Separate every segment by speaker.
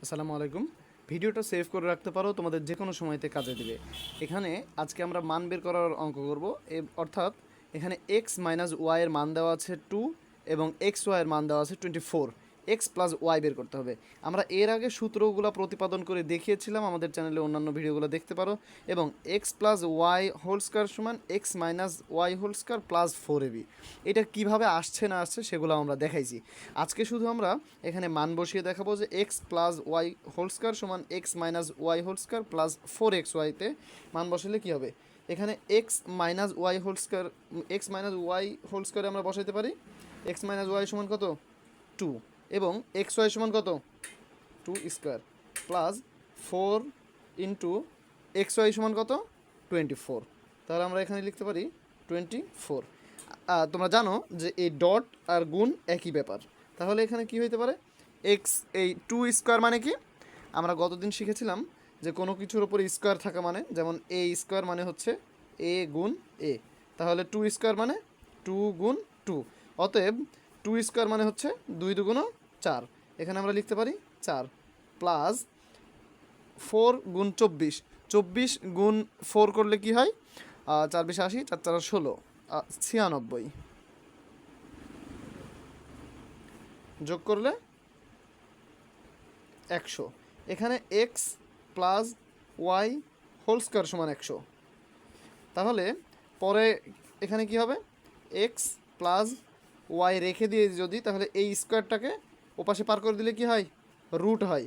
Speaker 1: আসসালামু আলাইকুম। ভিডিওটা সেভ করে রাখতে পারো, তোমাদের যে কোনো সময়তে কাজে দিবে। এখানে আজকে আমরা মান বের করার অঙ্ক করব। অর্থাৎ এখানে এক্স মাইনাস ওয়াইয়ের মান দেওয়া আছে 2 এবং এক্স ওয়াইয়ের মান দেওয়া আছে 24। এক্স প্লাস ওয়াই বের করতে হবে। আমরা এর আগে সূত্রগুলো প্রতিপাদন করে দেখিয়েছিলাম, আমাদের চ্যানেলে অন্যান্য ভিডিওগুলো দেখতে পারো। এবং x plus y whole square সমান x minus y whole square plus 4ab। এটা কীভাবে আসছে না আসছে সেগুলো আমরা দেখাইছি। আজকে শুধু আমরা এখানে মান বসিয়ে দেখাবো যে x plus y whole square সমান x minus y whole square plus 4xy-তে মান বসালে কী হবে। এখানে x minus y whole square আমরা বসাইতে পারি। এক্স মাইনাস ওয়াই সমান কত? 2 এবং এক্স ওয়াই সমান কত? 2 square plus 4 into x y সমান কত? 24। তাহলে আমরা এখানে লিখতে পারি 24। তোমরা জানো যে এই ডট আর গুণ একই ব্যাপার। তাহলে এখানে কি হইতে পারে? এক্স এই 2 স্কোয়ার মানে কি? আমরা গতদিন শিখেছিলাম যে কোনো কিছুর ওপরে স্কোয়ার থাকা মানে, যেমন এ স্কোয়ার মানে হচ্ছে এ গুণ এ। তাহলে 2 স্কোয়ার মানে 2 গুণ 2। অতএব 2 স্কোয়ার মানে হচ্ছে 2 দুগুণ 4। এখানে আমরা লিখতে পারি 4 প্লাস 4 গুণ 24। 24 গুণ 4 করলে কি হয়? 4 20 80, 4 4 16, 96। যোগ করলে 100। এখানে x plus y whole square সমান 100। তাহলে পরে এখানে কি হবে? এক্স প্লাস ওয়াই রেখে দিয়ে যদি, তাহলে এই স্কোয়ারটাকে ওপাশে পার করে দিলে কি হয়? রুট হয়,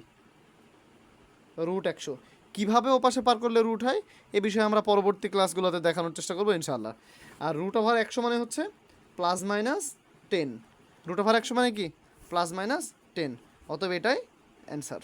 Speaker 1: রুট 100। কীভাবে ওপাশে পার করলে রুট হয় এ বিষয়ে আমরা পরবর্তী ক্লাসগুলোতে দেখানোর চেষ্টা করবো ইনশাআল্লাহ। আর রুট ওভার 100 মানে হচ্ছে প্লাস মাইনাস 10। রুট ওভার 100 মানে কি? Plus minus 10। অতএব এটাই অ্যান্সার।